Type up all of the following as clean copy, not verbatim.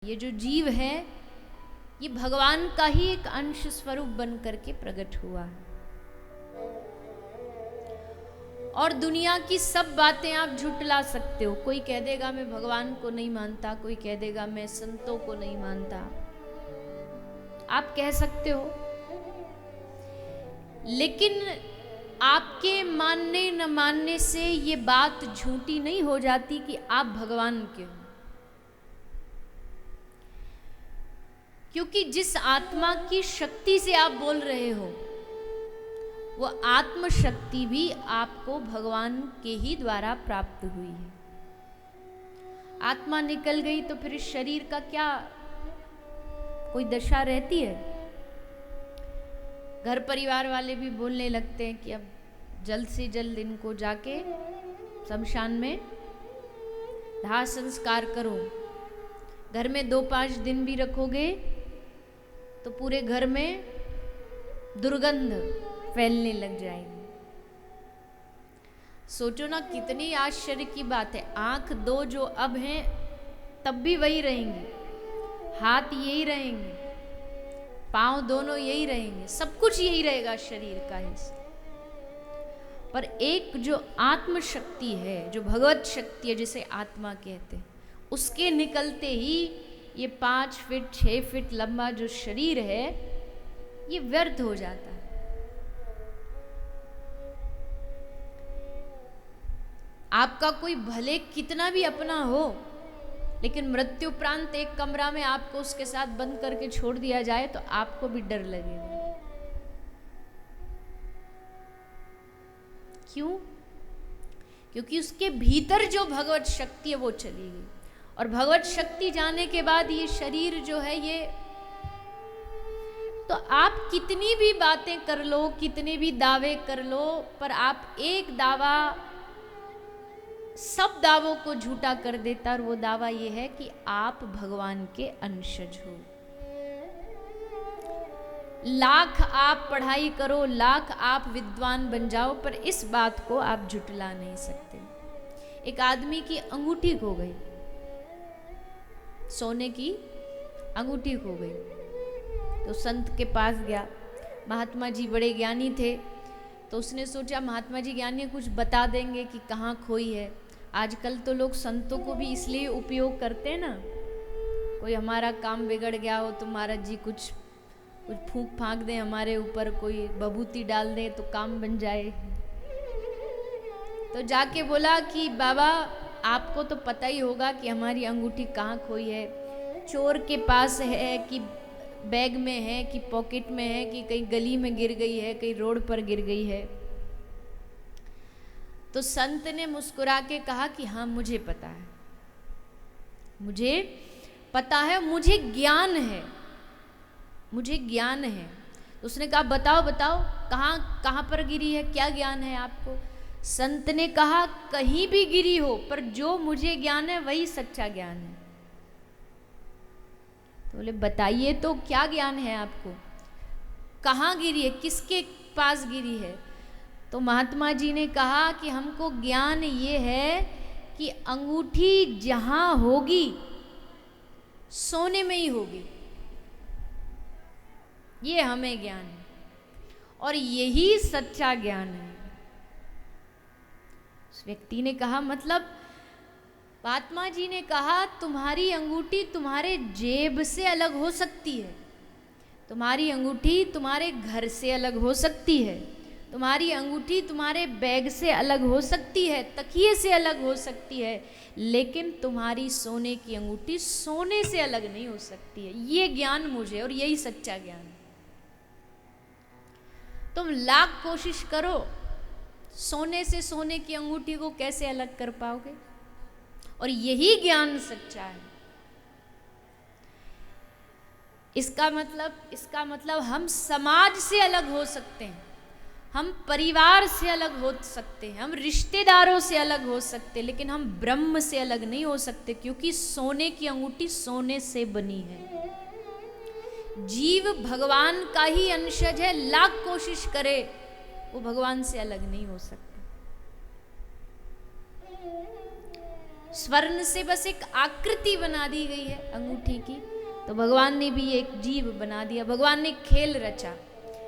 ये जो जीव है ये भगवान का ही एक अंश स्वरूप बन करके प्रकट हुआ है। और दुनिया की सब बातें आप झुटला सकते हो। कोई कह देगा मैं भगवान को नहीं मानता, कोई कह देगा मैं संतों को नहीं मानता, आप कह सकते हो। लेकिन आपके मानने न मानने से ये बात झूठी नहीं हो जाती कि आप भगवान के हो। क्योंकि जिस आत्मा की शक्ति से आप बोल रहे हो वो आत्म शक्ति भी आपको भगवान के ही द्वारा प्राप्त हुई है। आत्मा निकल गई तो फिर इस शरीर का क्या कोई दशा रहती है? घर परिवार वाले भी बोलने लगते हैं कि अब जल्द से जल्द इनको जाके शमशान में दाह संस्कार करो। घर में 2-5 दिन भी रखोगे तो पूरे घर में दुर्गंध फैलने लग जाएगी। सोचो ना कितनी आश्चर्य की बात है। आंख 2 जो अब हैं तब भी वही रहेंगी, हाथ यही रहेंगे, पांव दोनों यही रहेंगे, सब कुछ यही रहेगा शरीर का हिस्सा। पर एक जो आत्म शक्ति है, जो भगवत शक्ति है जिसे आत्मा कहते हैं, उसके निकलते ही ये 5 फीट 6 फीट लंबा जो शरीर है ये व्यर्थ हो जाता है। आपका कोई भले कितना भी अपना हो, लेकिन मृत्युपरांत एक कमरा में आपको उसके साथ बंद करके छोड़ दिया जाए तो आपको भी डर लगेगा। क्यों? क्योंकि उसके भीतर जो भगवत शक्ति है वो चली गई। और भगवत शक्ति जाने के बाद ये शरीर जो है ये, तो आप कितनी भी बातें कर लो, कितने भी दावे कर लो, पर आप एक दावा सब दावों को झूठा कर देता, और वो दावा ये है कि आप भगवान के अंशज हो। लाख आप पढ़ाई करो, लाख आप विद्वान बन जाओ, पर इस बात को आप झुटला नहीं सकते। एक आदमी की अंगूठी खो गई, सोने की अंगूठी खो गई। तो संत के पास गया। महात्मा जी बड़े ज्ञानी थे, तो उसने सोचा महात्मा जी ज्ञानी कुछ बता देंगे कि कहाँ खोई है। आजकल तो लोग संतों को भी इसलिए उपयोग करते हैं ना, कोई हमारा काम बिगड़ गया हो तो महाराज जी कुछ फूंक फांक दें हमारे ऊपर, कोई बबूती डाल दें तो काम बन जाए। तो जाके बोला कि बाबा आपको तो पता ही होगा कि हमारी अंगूठी कहाँ खोई है, चोर के पास है कि बैग में है कि पॉकेट में है कि कहीं गली में गिर गई है, कहीं रोड पर गिर गई है। तो संत ने मुस्कुरा के कहा कि हाँ मुझे पता है, मुझे पता है, मुझे ज्ञान है, मुझे ज्ञान है। तो उसने कहा बताओ बताओ कहाँ पर गिरी है, क्या ज्ञान है आपको? संत ने कहा कहीं भी गिरी हो, पर जो मुझे ज्ञान है वही सच्चा ज्ञान है। तो बोले बताइए तो क्या ज्ञान है आपको, कहाँ गिरी है, किसके पास गिरी है? तो महात्मा जी ने कहा कि हमको ज्ञान ये है कि अंगूठी जहाँ होगी सोने में ही होगी, ये हमें ज्ञान है और यही सच्चा ज्ञान है। उस व्यक्ति ने कहा मतलब? महात्मा जी ने कहा तुम्हारी अंगूठी तुम्हारे जेब से अलग हो सकती है, तुम्हारी अंगूठी तुम्हारे घर से अलग हो सकती है, तुम्हारी अंगूठी तुम्हारे बैग से अलग हो सकती है, तकिए से अलग हो सकती है, लेकिन तुम्हारी सोने की अंगूठी सोने से अलग नहीं हो सकती है। ये ज्ञान मुझे, और यही सच्चा ज्ञान है। तुम लाख कोशिश करो, सोने से सोने की अंगूठी को कैसे अलग कर पाओगे? और यही ज्ञान सच्चा है। इसका मतलब हम समाज से अलग हो सकते हैं, हम परिवार से अलग हो सकते हैं, हम रिश्तेदारों से अलग हो सकते हैं, लेकिन हम ब्रह्म से अलग नहीं हो सकते, क्योंकि सोने की अंगूठी सोने से बनी है। जीव भगवान का ही अंशज है, लाख कोशिश करे वो भगवान से अलग नहीं हो सकता। स्वर्ण से बस एक आकृति बना दी गई है अंगूठी की, तो भगवान ने भी एक जीव बना दिया, भगवान ने खेल रचा।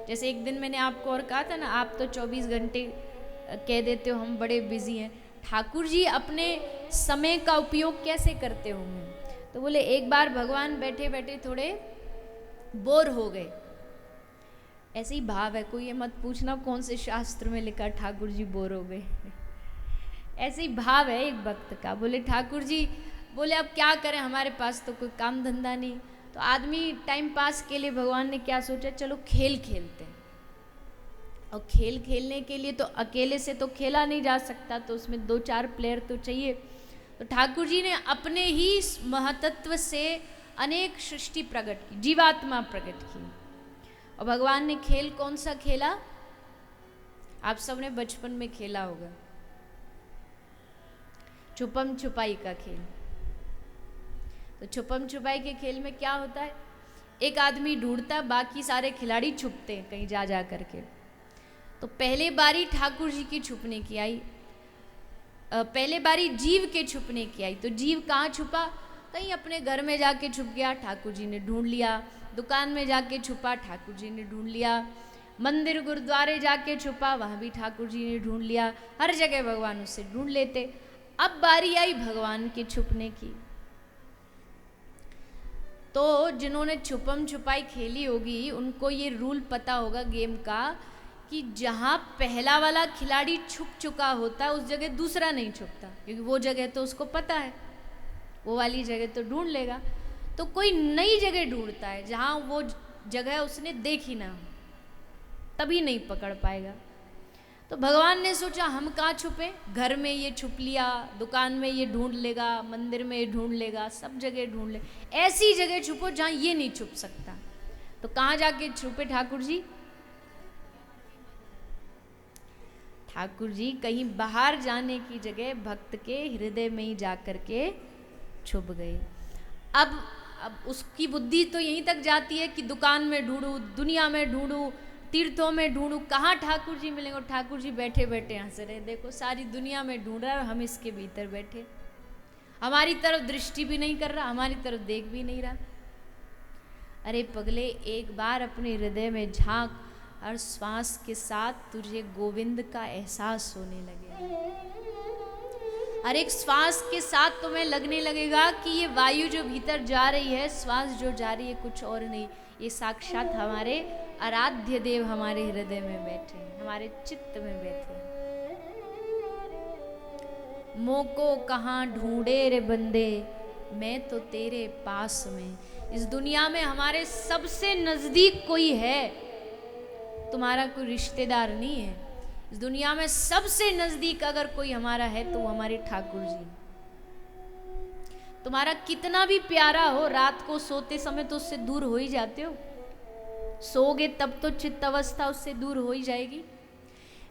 जैसे एक दिन मैंने आपको और कहा था ना, आप तो 24 घंटे कह देते हो हम बड़े बिजी हैं, ठाकुर जी अपने समय का उपयोग कैसे करते होंगे? तो बोले एक बार भगवान बैठे बैठे थोड़े बोर हो गए। ऐसे ही भाव है, कोई ये मत पूछना कौन से शास्त्र में लिखा ठाकुर जी बोर हो गए। ऐसे ही भाव है एक भक्त का। बोले ठाकुर जी, बोले अब क्या करें, हमारे पास तो कोई काम धंधा नहीं। तो आदमी टाइम पास के लिए भगवान ने क्या सोचा, चलो खेल खेलते हैं। और खेल खेलने के लिए तो अकेले से तो खेला नहीं जा सकता, तो उसमें 2-4 प्लेयर तो चाहिए। तो ठाकुर जी ने अपने ही महतत्व से अनेक सृष्टि प्रकट की, जीवात्मा प्रकट की। और भगवान ने खेल कौन सा खेला? आप सबने बचपन में खेला होगा, छुपम छुपाई का खेल। तो छुपम छुपाई के खेल में क्या होता है, एक आदमी ढूंढता, बाकी सारे खिलाड़ी छुपते हैं कहीं जा जा करके। तो पहले बारी ठाकुर जी की छुपने की आई, पहले बारी जीव के छुपने की आई। तो जीव कहाँ छुपा? कहीं अपने घर में जाके छुप गया, ठाकुर जी ने ढूंढ लिया। दुकान में जाके छुपा, ठाकुर जी ने ढूंढ लिया। मंदिर गुरुद्वारे जाके छुपा, वहाँ भी ठाकुर जी ने ढूंढ लिया। हर जगह भगवान उसे ढूंढ लेते। अब बारी आई भगवान के छुपने की। तो जिन्होंने छुपम छुपाई खेली होगी उनको ये रूल पता होगा गेम का, कि जहाँ पहला वाला खिलाड़ी छुप चुका होता है उस जगह दूसरा नहीं छुपता, क्योंकि वो जगह तो उसको पता है, वो वाली जगह तो ढूंढ लेगा। तो कोई नई जगह ढूंढता है जहाँ वो जगह उसने देखी ना हो, तभी नहीं पकड़ पाएगा। तो भगवान ने सोचा हम कहाँ छुपे, घर में ये छुप लिया, दुकान में ये ढूंढ लेगा, मंदिर में ये ढूंढ लेगा, सब जगह ढूंढ ले, ऐसी जगह छुपो जहाँ ये नहीं छुप सकता। तो कहाँ जाके छुपे ठाकुर जी? ठाकुर जी कहीं बाहर जाने की जगह भक्त के हृदय में ही जाकर के छुप गए। अब उसकी बुद्धि तो यहीं तक जाती है कि दुकान में ढूंढूं, दुनिया में ढूंढूं, तीर्थों में ढूंढूं, कहाँ ठाकुर जी मिलेंगे। और ठाकुर जी बैठे बैठे हंस रहे, देखो सारी दुनिया में ढूंढ रहा है और हम इसके भीतर बैठे, हमारी तरफ दृष्टि भी नहीं कर रहा, हमारी तरफ देख भी नहीं रहा। अरे पगले, एक बार अपने हृदय में झांक, हर श्वास के साथ तुझे गोविंद का एहसास होने लगेगा। हर एक श्वास के साथ तुम्हें लगने लगेगा कि ये वायु जो भीतर जा रही है, श्वास जो जा रही है, कुछ और नहीं, ये साक्षात हमारे आराध्य देव हमारे हृदय में बैठे हैं, हमारे चित्त में बैठे हैं। मोको कहाँ ढूंढे रे बंदे, मैं तो तेरे पास में। इस दुनिया में हमारे सबसे नजदीक कोई है, तुम्हारा कोई रिश्तेदार नहीं है। इस दुनिया में सबसे नजदीक अगर कोई हमारा है तो वो हमारे ठाकुर जी। तुम्हारा कितना भी प्यारा हो, रात को सोते समय तो उससे दूर हो ही जाते हो, सोओगे तब तो चित्त अवस्था उससे दूर हो ही जाएगी।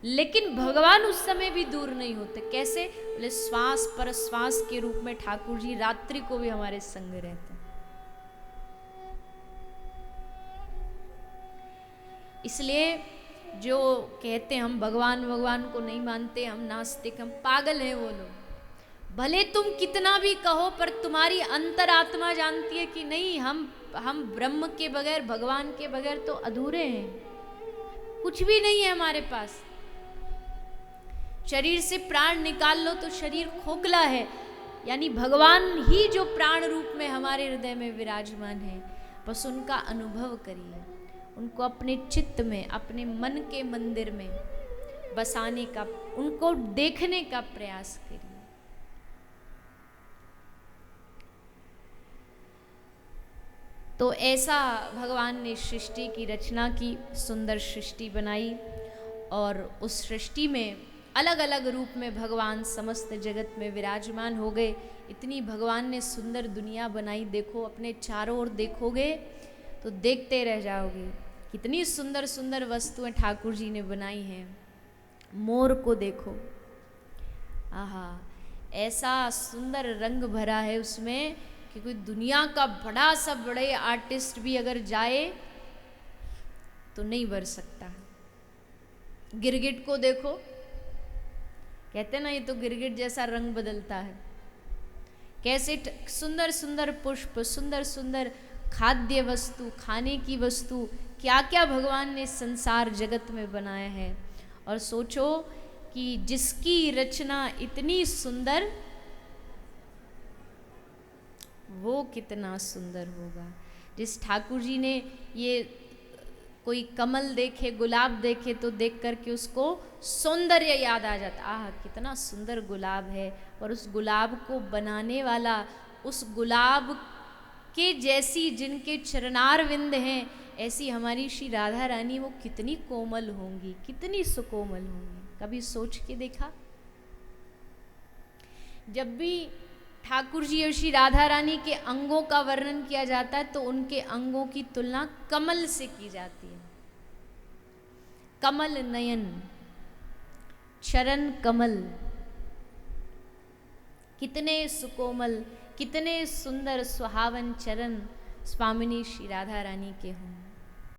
लेकिन भगवान उस समय भी दूर नहीं होते। कैसे? बोले श्वास पर श्वास के रूप में ठाकुर जी रात्रि को भी हमारे संग रहते हैं। इसलिए जो कहते हैं हम भगवान भगवान को नहीं मानते, हम नास्तिक, हम पागल हैं, वो लोग। भले तुम कितना भी कहो, पर तुम्हारी अंतरात्मा जानती है कि नहीं, हम ब्रह्म के बगैर, भगवान के बगैर तो अधूरे हैं, कुछ भी नहीं है हमारे पास। शरीर से प्राण निकाल लो तो शरीर खोखला है, यानी भगवान ही जो प्राण रूप में हमारे हृदय में विराजमान है, बस उनका अनुभव करिए, उनको अपने चित्त में, अपने मन के मंदिर में बसाने का, उनको देखने का प्रयास करिए। तो ऐसा भगवान ने सृष्टि की रचना की, सुंदर सृष्टि बनाई, और उस सृष्टि में अलग अलग रूप में भगवान समस्त जगत में विराजमान हो गए। इतनी भगवान ने सुंदर दुनिया बनाई, देखो अपने चारों ओर देखोगे तो देखते रह जाओगे, कितनी सुंदर सुंदर वस्तुएं ठाकुर जी ने बनाई हैं। मोर को देखो, आहा, ऐसा सुंदर रंग भरा है उसमें कि कोई दुनिया का बड़ा सा बड़े आर्टिस्ट भी अगर जाए तो नहीं भर सकता। गिरगिट को देखो, कहते ना ये तो गिरगिट जैसा रंग बदलता है, कैसे सुंदर सुंदर पुष्प, सुंदर सुंदर खाद्य वस्तु, खाने की वस्तु, क्या क्या भगवान ने संसार जगत में बनाया है। और सोचो कि जिसकी रचना इतनी सुंदर, वो कितना सुंदर होगा। जिस ठाकुर जी ने ये कोई कमल देखे, गुलाब देखे तो देख करके उसको सौंदर्य याद आ जाता, आह कितना सुंदर गुलाब है। और उस गुलाब को बनाने वाला, उस गुलाब के जैसी जिनके चरणार विंद हैं, ऐसी हमारी श्री राधा रानी, वो कितनी कोमल होंगी, कितनी सुकोमल होंगी। कभी सोच के देखा? जब भी ठाकुर जी और श्री राधा रानी के अंगों का वर्णन किया जाता है तो उनके अंगों की तुलना कमल से की जाती है। कमल नयन, चरण कमल, कितने सुकोमल, कितने सुंदर सुहावन चरण स्वामिनी श्री राधा रानी के हों।